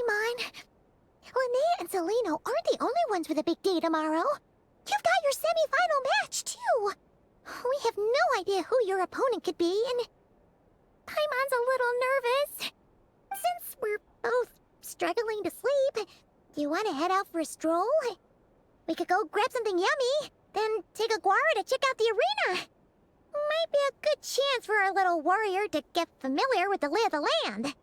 Paimon. Linnea and Celino aren't the only ones with a big day tomorrow. You've got your semi-final match, too. We have no idea who your opponent could be, and Paimon's a little nervous. Since we're both struggling to sleep, do you want to head out for a stroll? We could go grab something yummy, then take a guara to check out the arena. Might be a good chance for our little warrior to get familiar with the lay of the land.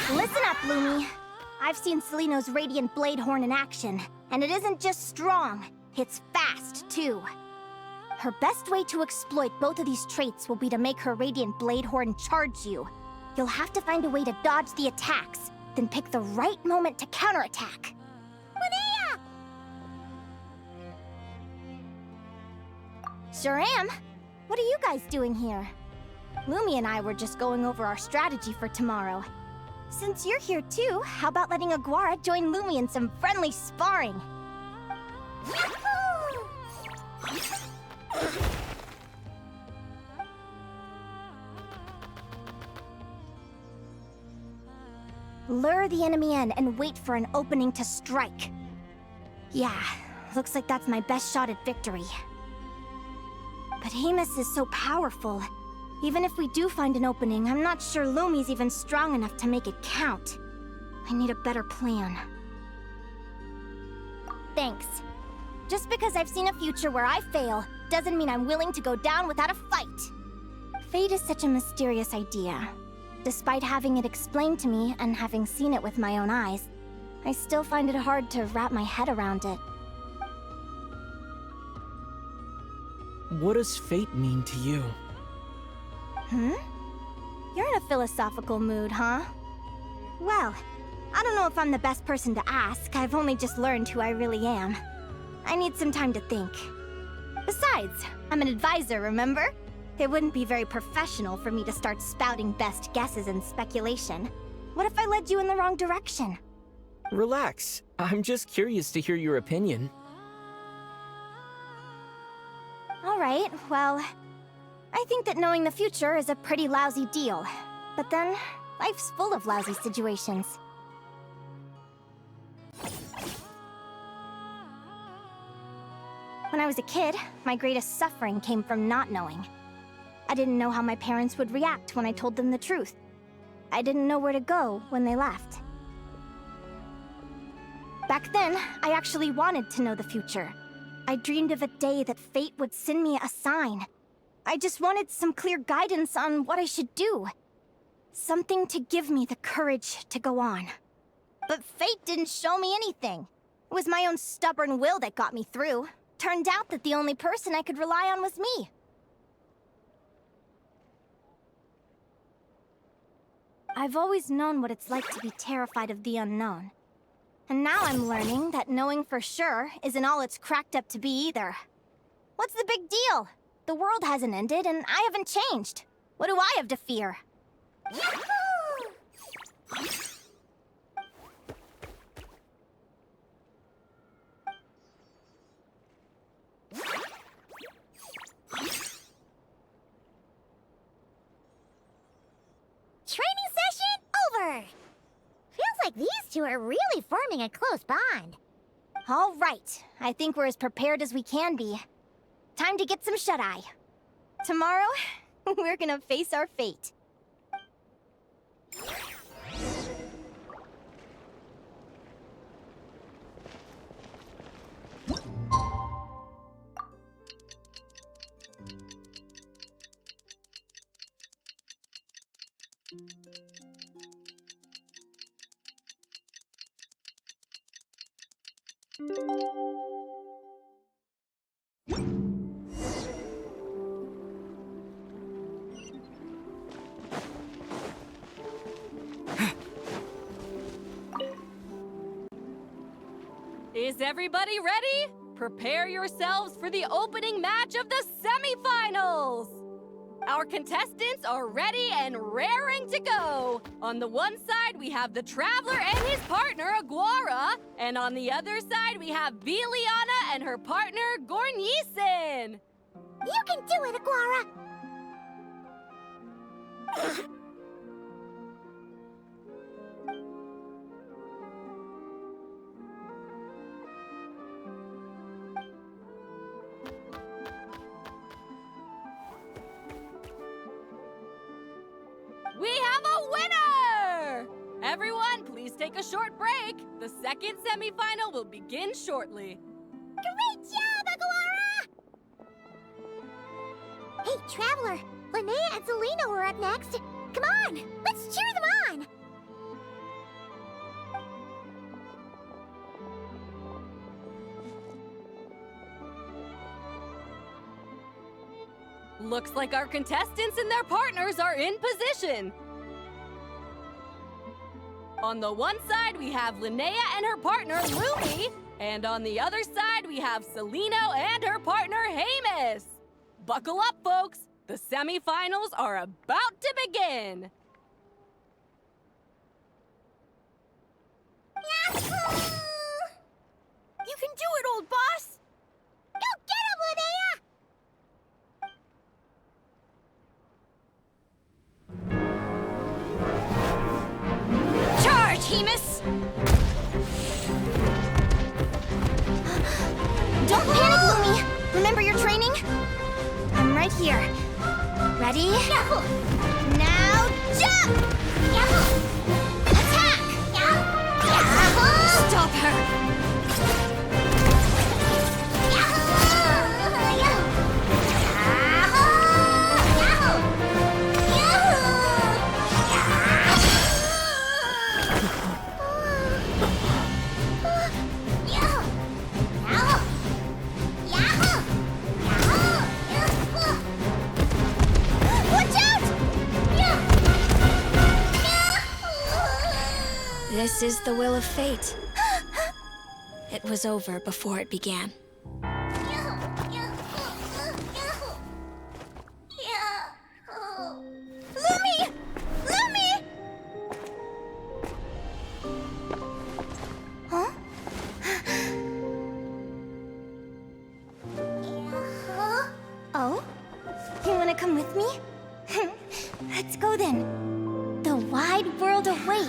Listen up, Lumi. I've seen Celino's Radiant Blade Horn in action, and it isn't just strong, it's fast, too. Her best way to exploit both of these traits will be to make her Radiant Blade Horn charge you. You'll have to find a way to dodge the attacks, then pick the right moment to counterattack. Linnea! Sure am. What are you guys doing here? Lumi and I were just going over our strategy for tomorrow. Since you're here too, how about letting Aguara join Lumi in some friendly sparring? Lure the enemy in and wait for an opening to strike. Yeah, looks like that's my best shot at victory. But Hemus is so powerful. Even if we do find an opening, I'm not sure Lumi's even strong enough to make it count. I need a better plan. Thanks. Just because I've seen a future where I fail, doesn't mean I'm willing to go down without a fight. Fate is such a mysterious idea. Despite having it explained to me and having seen it with my own eyes, I still find it hard to wrap my head around it. What does fate mean to you? You're in a philosophical mood, huh? Well, I don't know if I'm the best person to ask. I've only just learned who I really am. I need some time to think. Besides, I'm an advisor, remember? It wouldn't be very professional for me to start spouting best guesses and speculation. What if I led you in the wrong direction? Relax. I'm just curious to hear your opinion. All right, well, I think that knowing the future is a pretty lousy deal. But then, life's full of lousy situations. When I was a kid, my greatest suffering came from not knowing. I didn't know how my parents would react when I told them the truth. I didn't know where to go when they left. Back then, I actually wanted to know the future. I dreamed of a day that fate would send me a sign. I just wanted some clear guidance on what I should do. Something to give me the courage to go on. But fate didn't show me anything. It was my own stubborn will that got me through. Turned out that the only person I could rely on was me. I've always known what it's like to be terrified of the unknown. And now I'm learning that knowing for sure isn't all it's cracked up to be either. What's the big deal? The world hasn't ended, and I haven't changed. What do I have to fear? Training session over! Feels like these two are really forming a close bond. All right. I think we're as prepared as we can be. Time to get some shut-eye. Tomorrow, we're gonna face our fate. Is everybody ready? prepare yourselves for the opening match of the semifinals! Our contestants are ready and raring to go. On the one side, we have the Traveler and his partner, Aguara. And on the other side, we have Viliana and her partner, Gornyesin. You can do it, Aguara! We have a winner! Everyone, please take a short break. The second semifinal will begin shortly. Great job, Aguara! Hey, Traveler, Linnea and Zelino are up next. Come on, let's cheer them on! Looks like our contestants and their partners are in position. On the one side, we have Linnea and her partner, Lumi. And on the other side, we have Zelino and her partner, Hamus. Buckle up, folks. The semifinals are about to begin. Yahoo! You can do it, old boss! Go get him, Linnea! Charge, Hemus! Don't panic, Lumi! Remember your training? I'm right here. Ready? Yahoo! Now jump! Yahoo! Attack! Yahoo! Stop her! This is the will of fate. It was over before it began. Lumi! Lumi! Huh? Oh? You wanna come with me? Let's go then. The wide world awaits.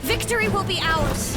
Victory will be ours!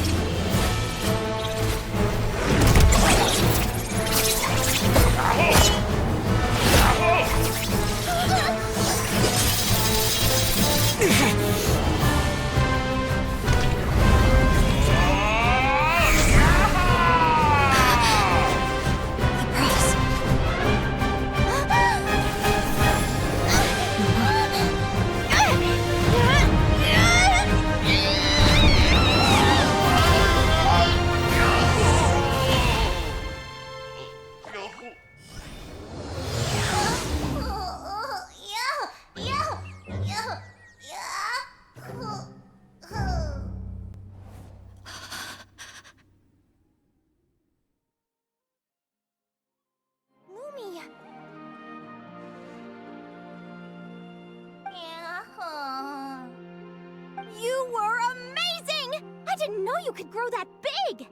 You were amazing! I didn't know you could grow that big!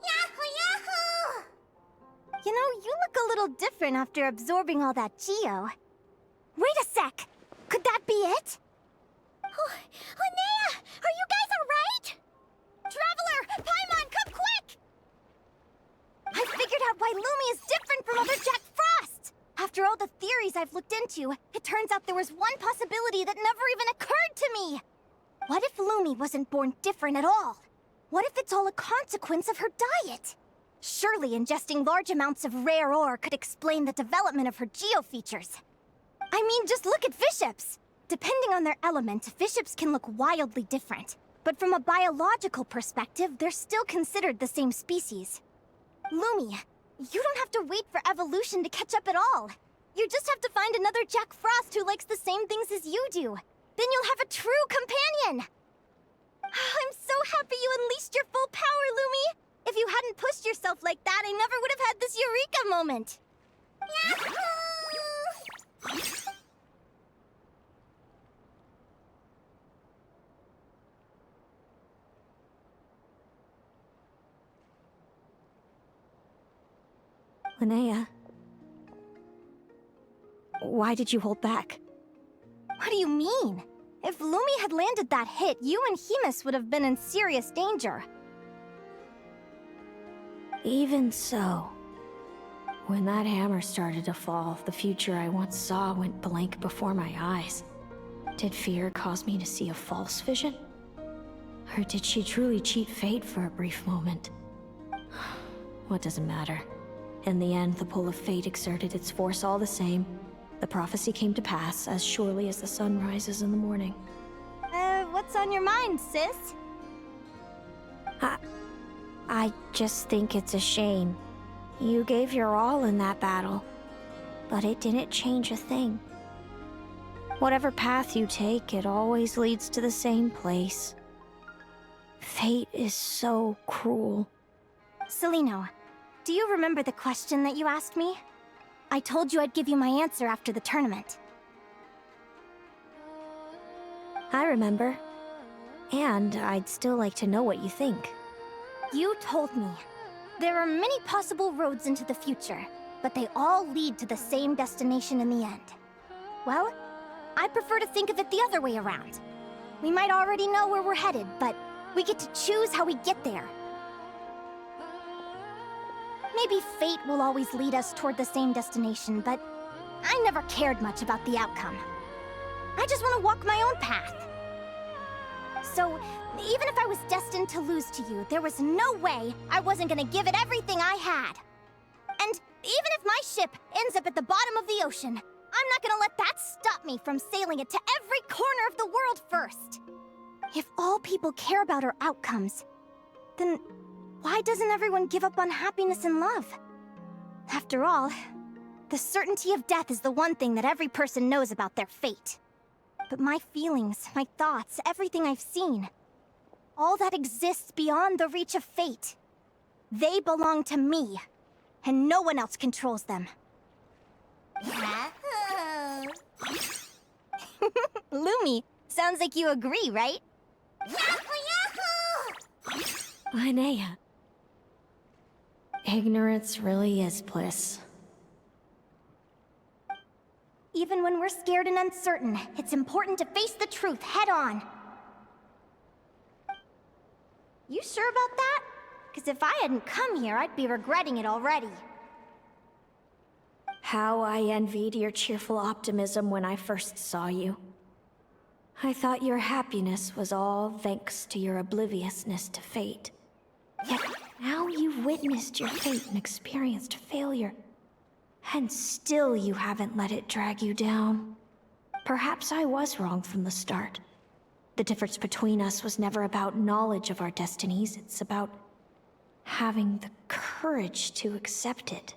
Yahoo! Yahoo! You know, you look a little different after absorbing all that Geo. Wait a sec! Could that be it? Oh, Linnea! Are you guys alright? Traveler! Paimon, come quick! I figured out why Lumi is different from other Jack Frost! After all the theories I've looked into, it turns out there was one possibility that never even occurred to me! What if Lumi wasn't born different at all? What if it's all a consequence of her diet? Surely ingesting large amounts of rare ore could explain the development of her geofeatures. I mean, just look at fiships! Depending on their element, fiships can look wildly different. But from a biological perspective, they're still considered the same species. Lumi, you don't have to wait for evolution to catch up at all. You just have to find another Jack Frost who likes the same things as you do. Then you'll have a true companion! I'm so happy you unleashed your full power, Lumi! If you hadn't pushed yourself like that, I never would have had this eureka moment! Yahoo! Linnea, why did you hold back? What do you mean? If Lumi had landed that hit, you and Hemus would have been in serious danger. Even so, when that hammer started to fall, the future I once saw went blank before my eyes. Did fear cause me to see a false vision? Or did she truly cheat fate for a brief moment? What does it matter? In the end, the pull of fate exerted its force all the same. The prophecy came to pass as surely as the sun rises in the morning. What's on your mind, sis? I just think it's a shame. You gave your all in that battle, but it didn't change a thing. Whatever path you take, it always leads to the same place. Fate is so cruel. Celino, do you remember the question that you asked me? I told you I'd give you my answer after the tournament. I remember. And I'd still like to know what you think. You told me. There are many possible roads into the future, but they all lead to the same destination in the end. Well, I prefer to think of it the other way around. We might already know where we're headed, but we get to choose how we get there. Maybe fate will always lead us toward the same destination, but I never cared much about the outcome. I just want to walk my own path. So, even if I was destined to lose to you, there was no way I wasn't gonna give it everything I had. And even if my ship ends up at the bottom of the ocean, I'm not gonna let that stop me from sailing it to every corner of the world first. If all people care about are outcomes, then why doesn't everyone give up on happiness and love? After all, the certainty of death is the one thing that every person knows about their fate. But my feelings, my thoughts, everything I've seen, all that exists beyond the reach of fate. They belong to me, and no one else controls them. Lumi, sounds like you agree, right? Linnea. Ignorance really is bliss. Even when we're scared and uncertain, it's important to face the truth head-on. You sure about that? Because if I hadn't come here, I'd be regretting it already. How I envied your cheerful optimism when I first saw you. I thought your happiness was all thanks to your obliviousness to fate. Yet now you've witnessed your fate and experienced failure. And still you haven't let it drag you down. Perhaps I was wrong from the start. The difference between us was never about knowledge of our destinies, it's about having the courage to accept it.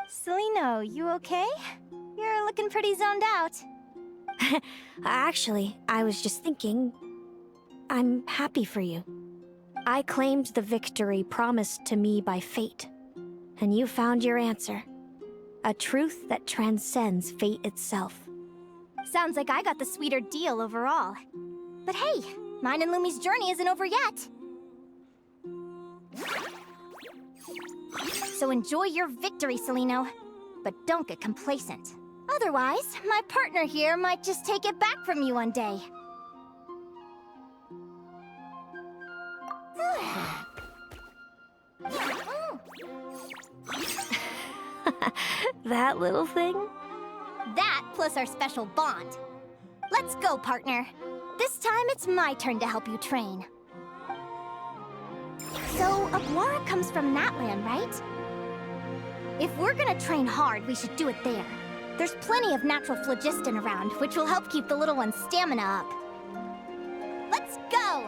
Celino, you okay? You're looking pretty zoned out. Actually, I was just thinking, I'm happy for you. I claimed the victory promised to me by fate, and you found your answer. A truth that transcends fate itself. Sounds like I got the sweeter deal overall. But hey, mine and Lumi's journey isn't over yet. So enjoy your victory, Celino. But don't get complacent. Otherwise, my partner here might just take it back from you one day. That little thing? That plus our special bond. Let's go, partner. This time it's my turn to help you train. So, Aguara comes from that land, right? If we're gonna train hard, we should do it there. There's plenty of natural phlogiston around, which will help keep the little one's stamina up. Let's go!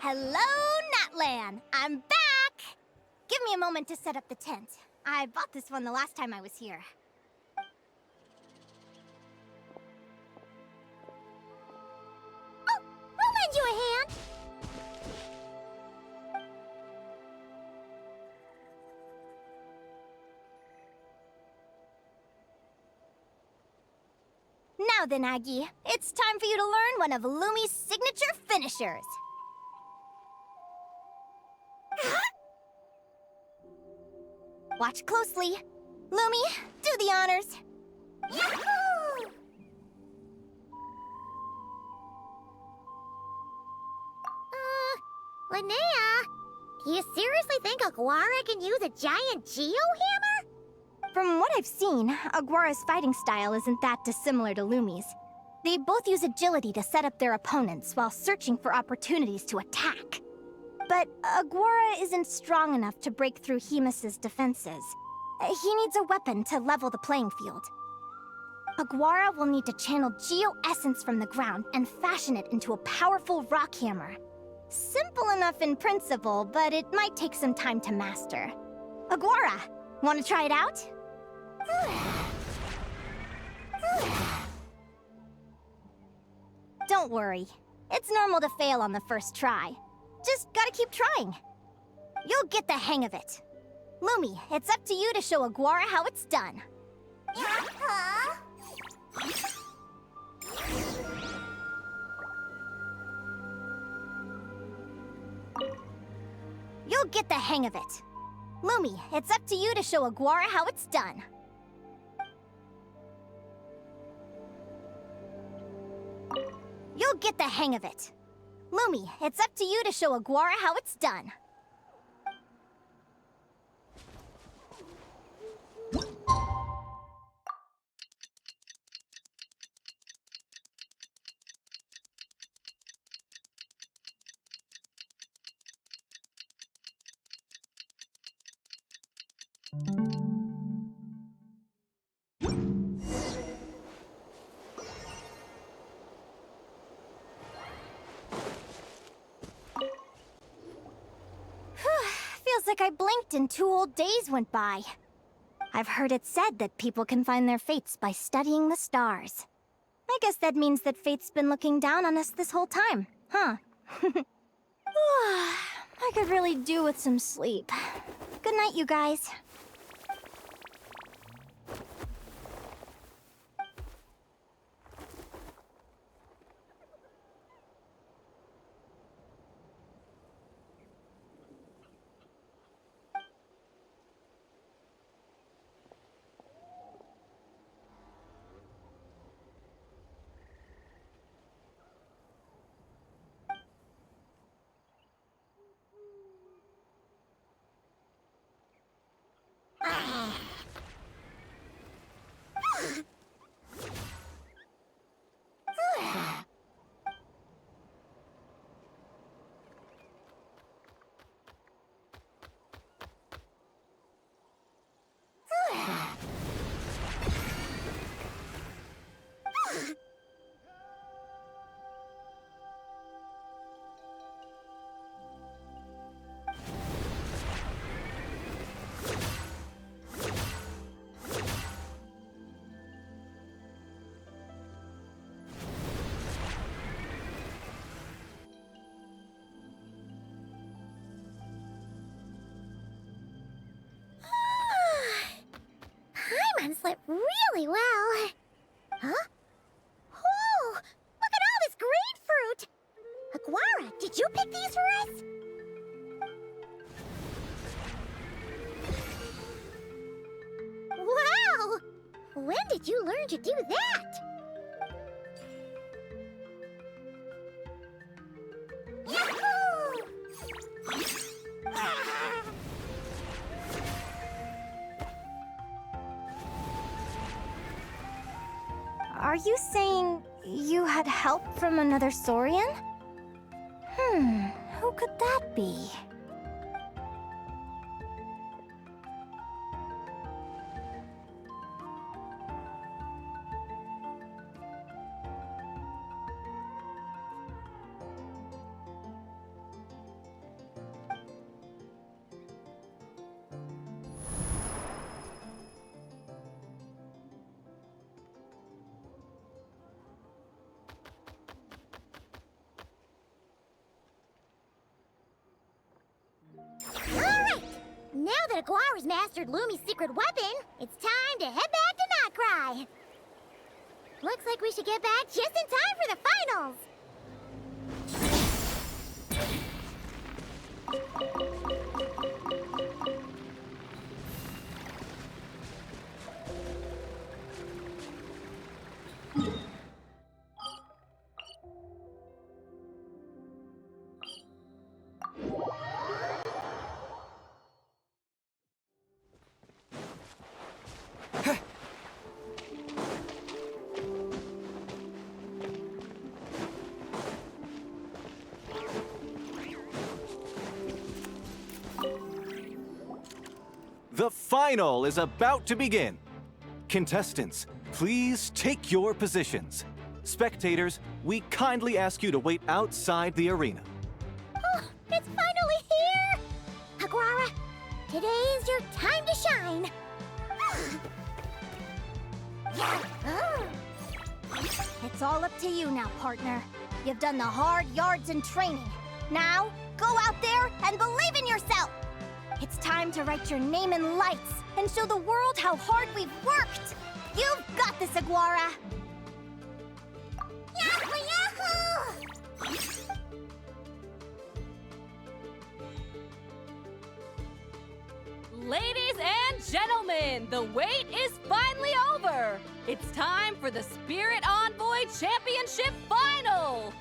Hello, Natlan! I'm back! Give me a moment to set up the tent. I bought this one the last time I was here. Oh, I'll lend you a hand. Now then, Aggie, it's time for you to learn one of Lumi's signature finishers. Watch closely. Lumi, do the honors. Yahoo! Linnea, do you seriously think Aguara can use a giant geohammer? From what I've seen, Aguara's fighting style isn't that dissimilar to Lumi's. They both use agility to set up their opponents while searching for opportunities to attack. But Aguara isn't strong enough to break through Hemus's defenses. He needs a weapon to level the playing field. Aguara will need to channel geo-essence from the ground and fashion it into a powerful rock hammer. Simple enough in principle, but it might take some time to master. Aguara, want to try it out? Don't worry. It's normal to fail on the first try. Just gotta keep trying. You'll get the hang of it. Lumi, it's up to you to show Aguara how it's done. Huh? You'll get the hang of it. Lumi, it's up to you to show Aguara how it's done. You'll get the hang of it. Lumi, it's up to you to show Aguara how it's done. Feels like I blinked and 2 whole days went by. I've heard it said that people can find their fates by studying the stars. I guess that means that fate's been looking down on us this whole time, huh? I could really do with some sleep. Good night, you guys. bracelet really well. Huh? Whoa! Look at all this grapefruit! Aguara, did you pick these for us? Wow! When did you learn to do that? Yahoo! Are you saying you had help from another Saurian? Who could that be? Alright! Now that Aguara's mastered Lumi's secret weapon, it's time to head back to Notcry. Looks like we should get back just in time for the finals! The final is about to begin. Contestants, please take your positions. Spectators, we kindly ask you to wait outside the arena. Oh, it's finally here! Aguara, today is your time to shine! It's all up to you now, partner. You've done the hard yards in training. Now, go out there and believe in yourself! It's time to write your name in lights and show the world how hard we've worked! You've got this, Aguara! Yahoo! Yahoo! Ladies and gentlemen, the wait is finally over. It's time for the Spirit Envoy Championship Final.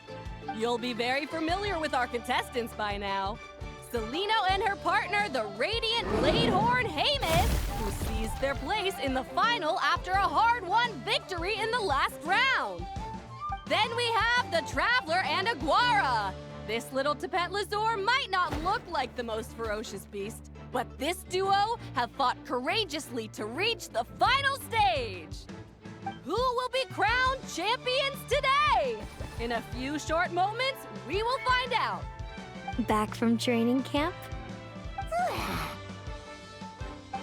You'll be very familiar with our contestants by now. Celino and her partner, the Radiant Bladehorn Haymis, who seized their place in the final after a hard-won victory in the last round. Then we have the Traveler and Aguara. This little Tapet Lazur might not look like the most ferocious beast, but this duo have fought courageously to reach the final stage. Who will be crowned champions today? In a few short moments, we will find out. Back from training camp?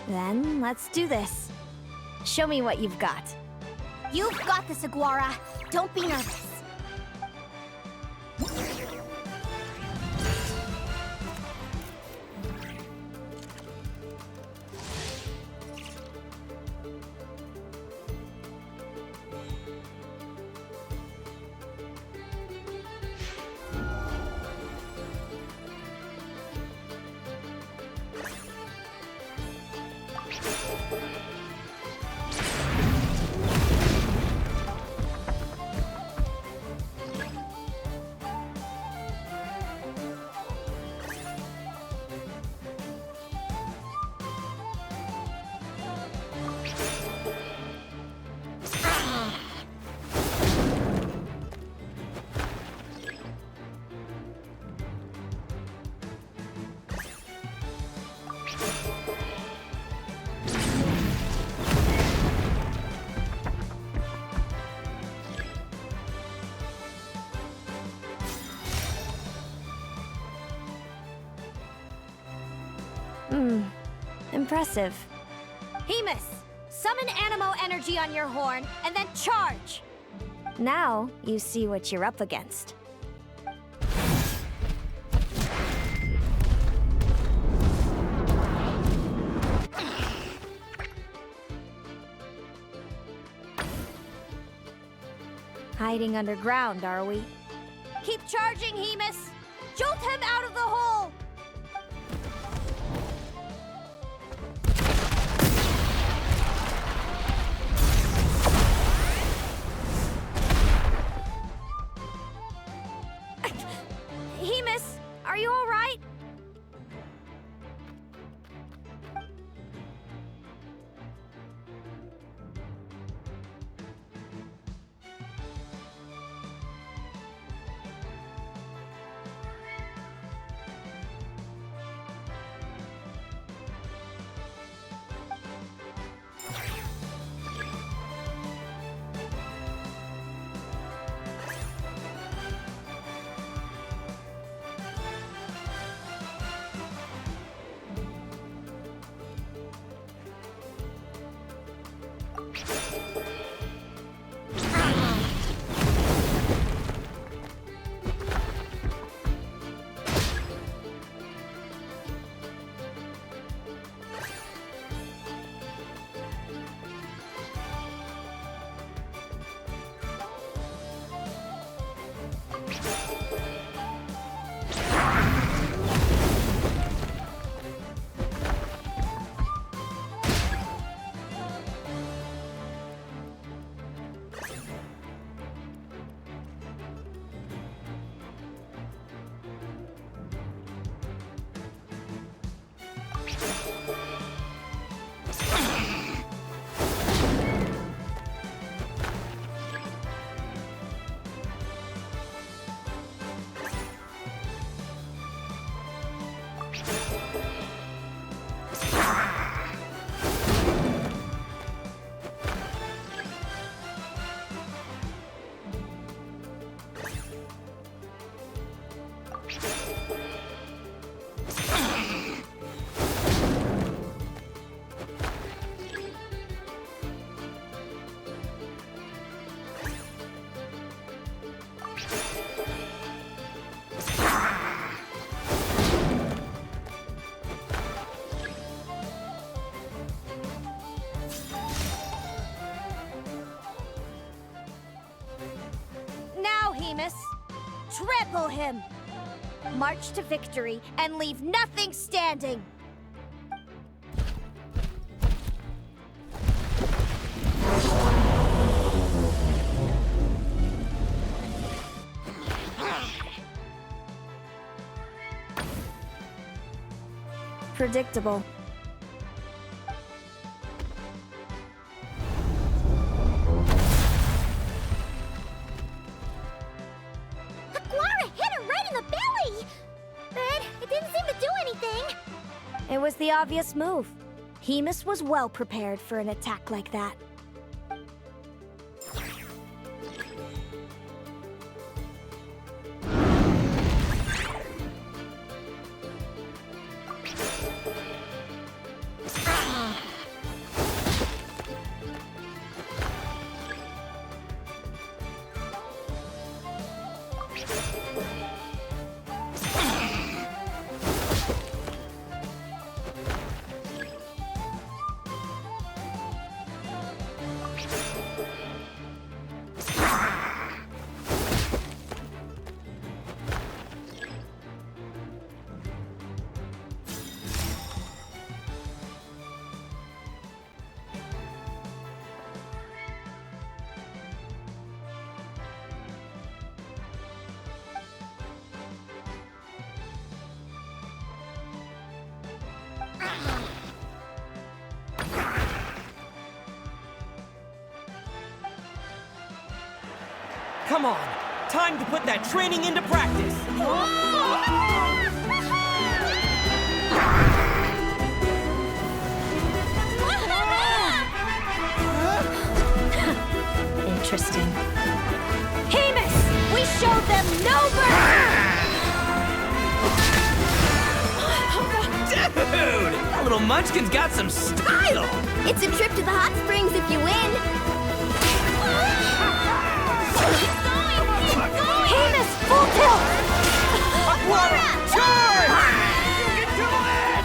Then let's do this. Show me what you've got. You've got this, Aguara. Don't be nervous. Impressive. Haymis, summon Animo energy on your horn, and then charge! Now you see what you're up against. hiding underground, are we? Keep charging, Hemus! Jolt him out of the hole! Hemus, are you all right? Hemus. Trample him! March to victory and leave nothing standing! Predictable. It was the obvious move. Hemus was well prepared for an attack like that. Come on! Time to put that training into practice! Interesting. Hemus! We showed them no mercy! Dude! That little munchkin's got some style! It's a trip to the hot springs if you win! Hemus, full tilt! Whoa! Charge! Get to it!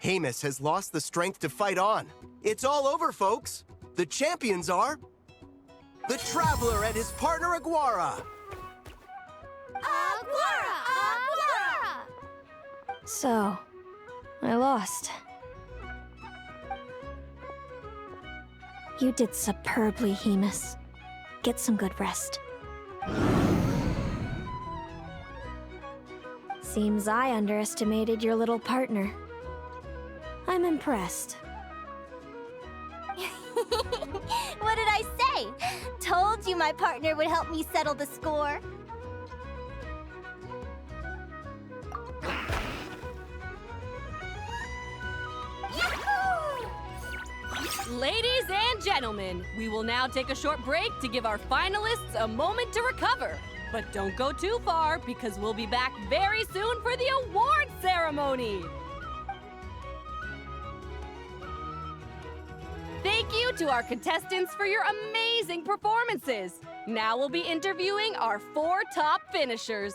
Hamus has lost the strength to fight on. It's all over, folks. The champions are... the Traveler and his partner Aguara. So, I lost. You did superbly, Hamus. Get some good rest. Seems I underestimated your little partner. I'm impressed. What did I say? Told you my partner would help me settle the score. Ladies and gentlemen, we will now take a short break to give our finalists a moment to recover. But don't go too far, because we'll be back very soon for the award ceremony. Thank you to our contestants for your amazing performances. Now we'll be interviewing our 4 top finishers.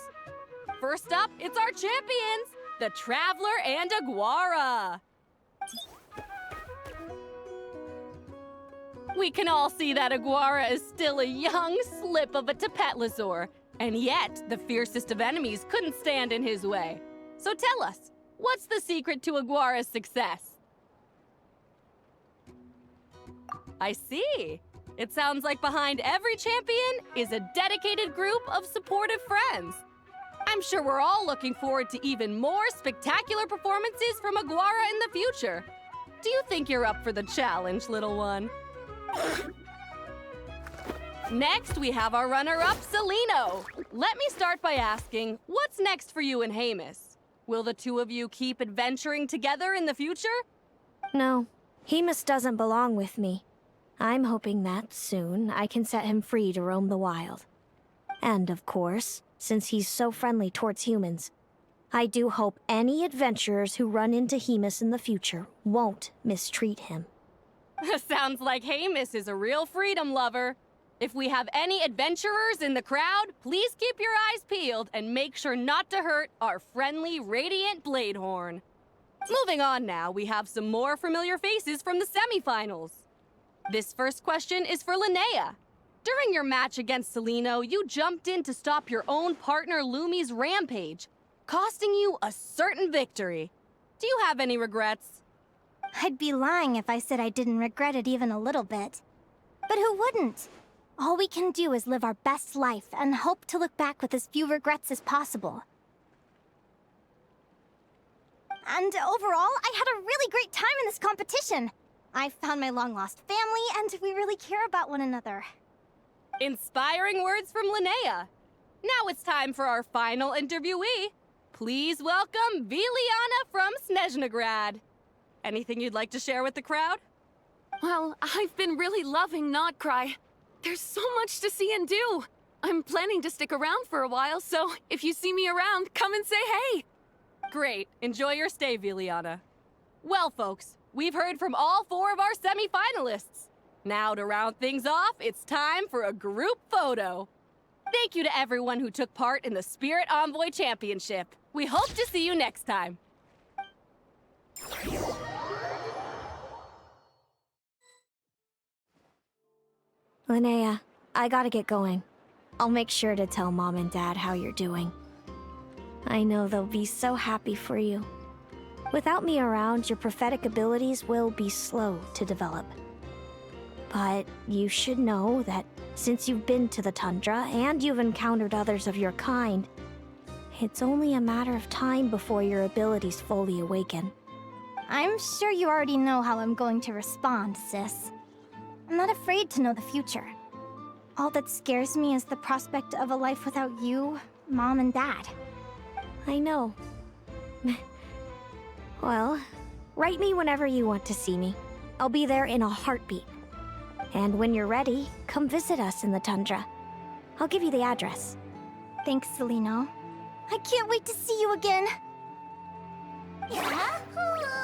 First up, it's our champions, the Traveler and Aguara. We can all see that Aguara is still a young slip of a Tapetlosaur, and yet the fiercest of enemies couldn't stand in his way. So tell us, what's the secret to Aguara's success? I see. It sounds like behind every champion is a dedicated group of supportive friends. I'm sure we're all looking forward to even more spectacular performances from Aguara in the future. Do you think you're up for the challenge, little one? Next, we have our runner-up, Celino. Let me start by asking, what's next for you and Hamus? Will the two of you keep adventuring together in the future? No, Hamus doesn't belong with me. I'm hoping that soon I can set him free to roam the wild. And of course, since he's so friendly towards humans, I do hope any adventurers who run into Hamus in the future won't mistreat him. Sounds like Hamus is a real freedom lover. If we have any adventurers in the crowd, please keep your eyes peeled and make sure not to hurt our friendly, radiant Bladehorn. Moving on now, we have some more familiar faces from the semifinals. This first question is for Linnea. During your match against Celino, you jumped in to stop your own partner Lumi's rampage, costing you a certain victory. Do you have any regrets? I'd be lying if I said I didn't regret it even a little bit. But who wouldn't? All we can do is live our best life and hope to look back with as few regrets as possible. And overall, I had a really great time in this competition. I found my long-lost family, and we really care about one another. Inspiring words from Linnea. Now it's time for our final interviewee. Please welcome Viliana from Snezhnegrad. Anything you'd like to share with the crowd? Well, I've been really loving Nodcry. There's so much to see and do. I'm planning to stick around for a while, so if you see me around, come and say hey. Great. Enjoy your stay, Viliana. Well, folks, we've heard from all 4 of our semi-finalists. Now, to round things off, it's time for a group photo. Thank you to everyone who took part in the Spirit Envoy Championship. We hope to see you next time. Linnea, I gotta get going. I'll make sure to tell Mom and Dad how you're doing. I know they'll be so happy for you. Without me around, your prophetic abilities will be slow to develop. But you should know that since you've been to the tundra and you've encountered others of your kind, it's only a matter of time before your abilities fully awaken. I'm sure you already know how I'm going to respond, sis. I'm not afraid to know the future. All that scares me is the prospect of a life without you, Mom, and Dad. I know. Well, write me whenever you want to see me. I'll be there in a heartbeat. And when you're ready, come visit us in the tundra. I'll give you the address. Thanks, Celino. I can't wait to see you again. Yahoo!